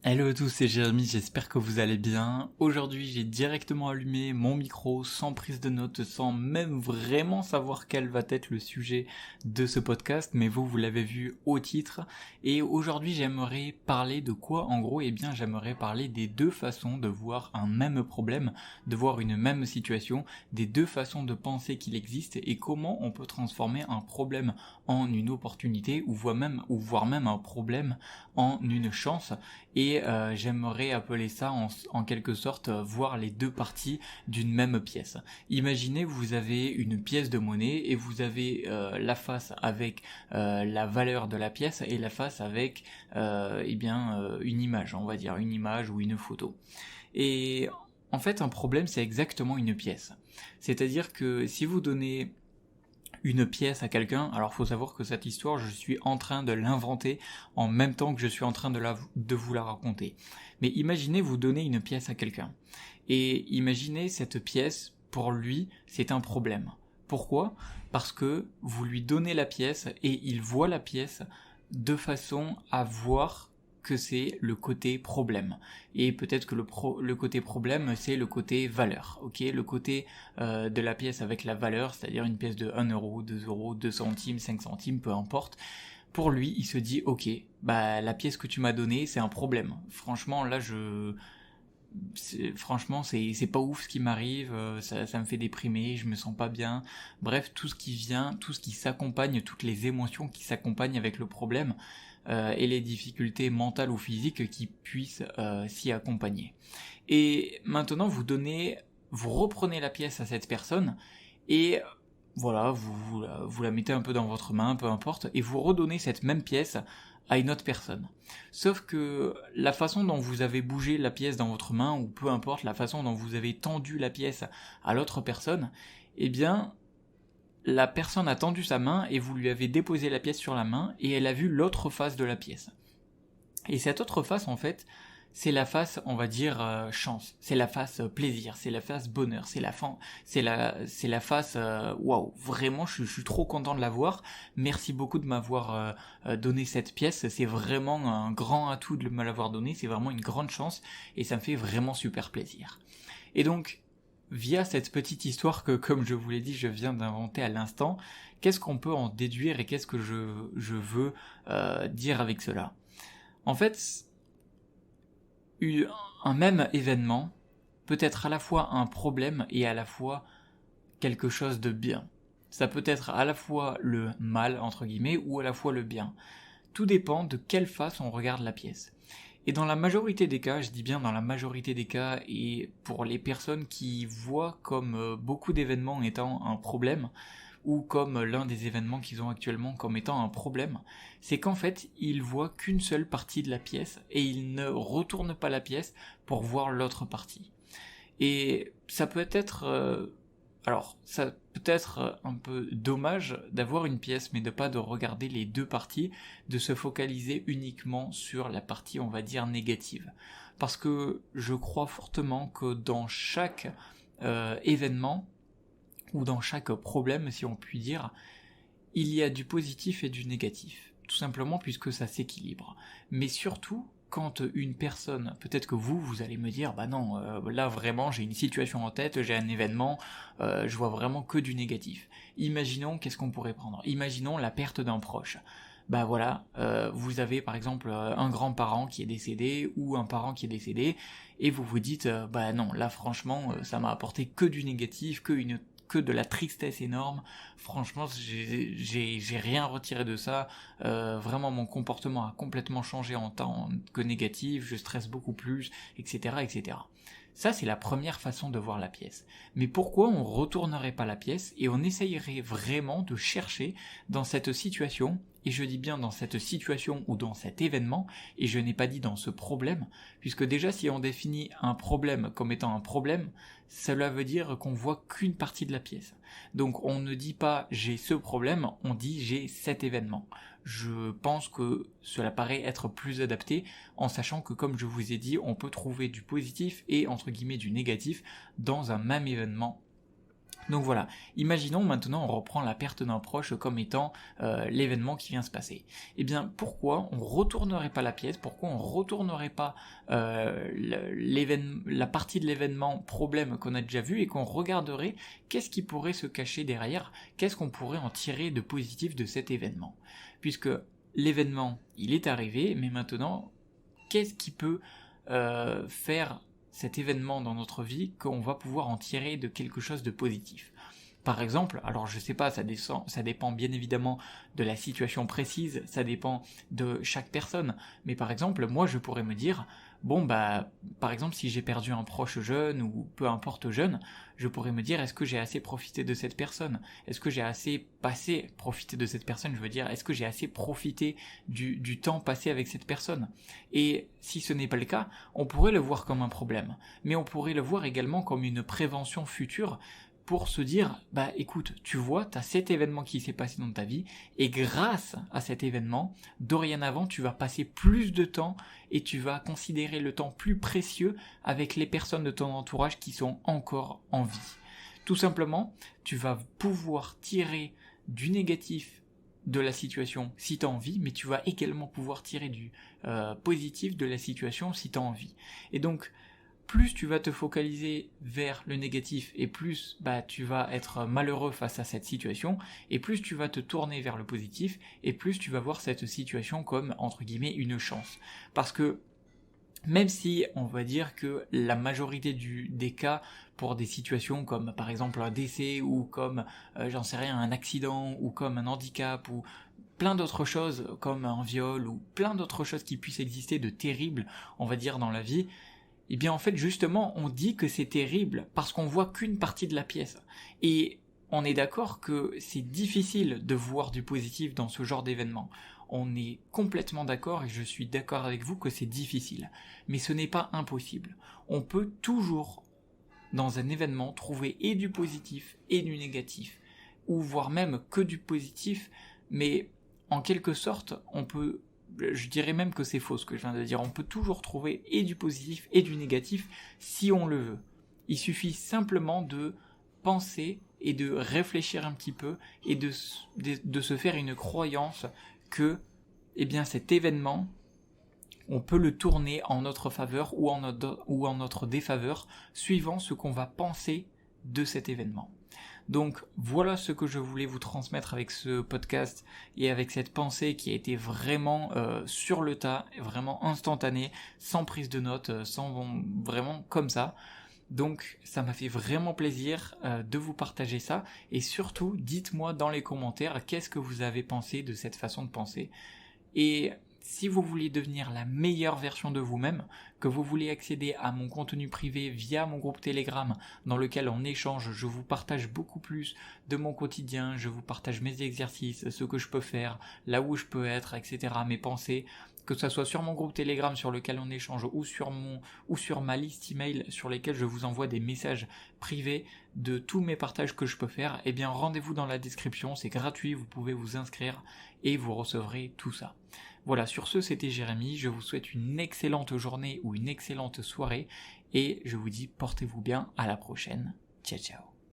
Hello à tous, c'est Jérémy, j'espère que vous allez bien. Aujourd'hui, j'ai directement allumé mon micro sans prise de notes, sans même vraiment savoir quel va être le sujet de ce podcast, mais vous l'avez vu au titre. Et aujourd'hui, j'aimerais parler de quoi? En gros, j'aimerais parler des deux façons de voir un même problème, de voir une même situation, des deux façons de penser qu'il existe et comment on peut transformer un problème en une opportunité ou voire même un problème en une chance. Et j'aimerais appeler ça en quelque sorte voir les deux parties d'une même pièce. Imaginez vous avez une pièce de monnaie et vous avez la face avec la valeur de la pièce et la face avec une image, on va dire une image ou une photo. Et en fait un problème c'est exactement une pièce. C'est-à-dire que si vous donnez une pièce à quelqu'un, alors faut savoir que cette histoire, je suis en train de l'inventer en même temps que je suis en train de vous la raconter. Mais imaginez vous donner une pièce à quelqu'un. Et imaginez cette pièce, pour lui, c'est un problème. Pourquoi ? Parce que vous lui donnez la pièce et il voit la pièce de façon à voir que c'est le côté problème. Et peut-être que le côté problème, c'est le côté valeur. Ok, le côté de la pièce avec la valeur, c'est-à-dire une pièce de 1 euro, 2 euros, 2 centimes, 5 centimes, peu importe. Pour lui, il se dit, ok, bah la pièce que tu m'as donnée, c'est un problème. Franchement, là, c'est pas ouf ce qui m'arrive, ça me fait déprimer, je me sens pas bien. Bref, tout ce qui vient, tout ce qui s'accompagne, toutes les émotions qui s'accompagnent avec le problème et les difficultés mentales ou physiques qui puissent s'y accompagner. Et maintenant, vous reprenez la pièce à cette personne et voilà, vous la mettez un peu dans votre main, peu importe, et vous redonnez cette même pièce à une autre personne. Sauf que la façon dont vous avez bougé la pièce dans votre main, ou peu importe, la façon dont vous avez tendu la pièce à l'autre personne, eh bien, la personne a tendu sa main et vous lui avez déposé la pièce sur la main et elle a vu l'autre face de la pièce. Et cette autre face, en fait, c'est la face, on va dire, chance, c'est la face plaisir, c'est la face bonheur, c'est la face waouh, vraiment je suis trop content de l'avoir, merci beaucoup de m'avoir donné cette pièce, c'est vraiment un grand atout de me l'avoir donné, c'est vraiment une grande chance et ça me fait vraiment super plaisir. Et donc, via cette petite histoire que, comme je vous l'ai dit, je viens d'inventer à l'instant, qu'est-ce qu'on peut en déduire et qu'est-ce que je veux dire avec cela ? En fait, un même événement peut être à la fois un problème et à la fois quelque chose de bien. Ça peut être à la fois le mal, entre guillemets, ou à la fois le bien. Tout dépend de quelle face on regarde la pièce. Et dans la majorité des cas, je dis bien dans la majorité des cas, et pour les personnes qui voient comme beaucoup d'événements étant un problème, ou comme l'un des événements qu'ils ont actuellement comme étant un problème, c'est qu'en fait, ils voient qu'une seule partie de la pièce et ils ne retournent pas la pièce pour voir l'autre partie. Et ça peut être ça peut être un peu dommage d'avoir une pièce mais de pas de regarder les deux parties, de se focaliser uniquement sur la partie on va dire négative. Parce que je crois fortement que dans chaque événement, ou dans chaque problème, si on peut dire, il y a du positif et du négatif. Tout simplement puisque ça s'équilibre. Mais surtout, quand une personne, peut-être que vous allez me dire, bah non, là vraiment j'ai une situation en tête, j'ai un événement, je vois vraiment que du négatif. Imaginons, qu'est-ce qu'on pourrait prendre ? Imaginons la perte d'un proche. Bah voilà, vous avez par exemple un grand-parent qui est décédé ou un parent qui est décédé, et vous vous dites, bah non, là franchement, ça m'a apporté que du négatif, que de la tristesse énorme. Franchement, j'ai rien retiré de ça. Vraiment, mon comportement a complètement changé en tant que négatif. Je stresse beaucoup plus, etc., etc. Ça, c'est la première façon de voir la pièce. Mais pourquoi on retournerait pas la pièce et on essayerait vraiment de chercher dans cette situation, et je dis bien dans cette situation ou dans cet événement, et je n'ai pas dit dans ce problème, puisque déjà si on définit un problème comme étant un problème, cela veut dire qu'on voit qu'une partie de la pièce. Donc on ne dit pas j'ai ce problème, on dit j'ai cet événement. Je pense que cela paraît être plus adapté en sachant que comme je vous ai dit, on peut trouver du positif et entre guillemets du négatif dans un même événement Donc voilà, imaginons maintenant on reprend la perte d'un proche comme étant l'événement qui vient se passer. Eh bien pourquoi on retournerait pas la pièce, pourquoi on retournerait pas la partie de l'événement problème qu'on a déjà vu et qu'on regarderait qu'est-ce qui pourrait se cacher derrière, qu'est-ce qu'on pourrait en tirer de positif de cet événement. Puisque l'événement, il est arrivé, mais maintenant, qu'est-ce qui peut faire cet événement dans notre vie qu'on va pouvoir en tirer de quelque chose de positif. Par exemple, alors je sais pas, ça dépend bien évidemment de la situation précise, ça dépend de chaque personne, mais par exemple, moi je pourrais me dire, par exemple si j'ai perdu un proche jeune ou peu importe jeune, je pourrais me dire, est-ce que j'ai assez profité de cette personne? Est-ce que j'ai assez profité de cette personne, je veux dire, est-ce que j'ai assez profité du temps passé avec cette personne? Et si ce n'est pas le cas, on pourrait le voir comme un problème, mais on pourrait le voir également comme une prévention future, pour se dire, écoute, tu vois, t'as cet événement qui s'est passé dans ta vie, et grâce à cet événement, dorénavant, tu vas passer plus de temps, et tu vas considérer le temps plus précieux avec les personnes de ton entourage qui sont encore en vie. Tout simplement, tu vas pouvoir tirer du négatif de la situation si t'as envie, mais tu vas également pouvoir tirer du positif de la situation si t'as envie. Et donc, plus tu vas te focaliser vers le négatif et plus tu vas être malheureux face à cette situation, et plus tu vas te tourner vers le positif et plus tu vas voir cette situation comme entre guillemets une chance. Parce que même si on va dire que la majorité des cas pour des situations comme par exemple un décès ou comme un accident ou comme un handicap ou plein d'autres choses comme un viol ou plein d'autres choses qui puissent exister de terribles, on va dire, dans la vie, eh bien en fait justement on dit que c'est terrible parce qu'on voit qu'une partie de la pièce. Et on est d'accord que c'est difficile de voir du positif dans ce genre d'événement. On est complètement d'accord et je suis d'accord avec vous que c'est difficile. Mais ce n'est pas impossible. On peut toujours, dans un événement, trouver et du positif et du négatif. Ou voire même que du positif, mais en quelque sorte, je dirais même que c'est faux ce que je viens de dire. On peut toujours trouver et du positif et du négatif si on le veut. Il suffit simplement de penser et de réfléchir un petit peu et de se faire une croyance que cet événement, on peut le tourner en notre faveur ou en notre défaveur suivant ce qu'on va penser de cet événement. Donc voilà ce que je voulais vous transmettre avec ce podcast et avec cette pensée qui a été vraiment sur le tas, vraiment instantanée, sans prise de notes, vraiment comme ça. Donc ça m'a fait vraiment plaisir de vous partager ça et surtout dites-moi dans les commentaires qu'est-ce que vous avez pensé de cette façon de penser. Et si vous voulez devenir la meilleure version de vous-même, que vous voulez accéder à mon contenu privé via mon groupe Telegram dans lequel on échange, je vous partage beaucoup plus de mon quotidien, je vous partage mes exercices, ce que je peux faire, là où je peux être, etc., mes pensées, que ce soit sur mon groupe Telegram sur lequel on échange ou sur ma liste email sur lesquelles je vous envoie des messages privés de tous mes partages que je peux faire, eh bien rendez-vous dans la description, c'est gratuit, vous pouvez vous inscrire et vous recevrez tout ça. Voilà, sur ce, c'était Jérémy, je vous souhaite une excellente journée ou une excellente soirée et je vous dis portez-vous bien, à la prochaine, ciao ciao.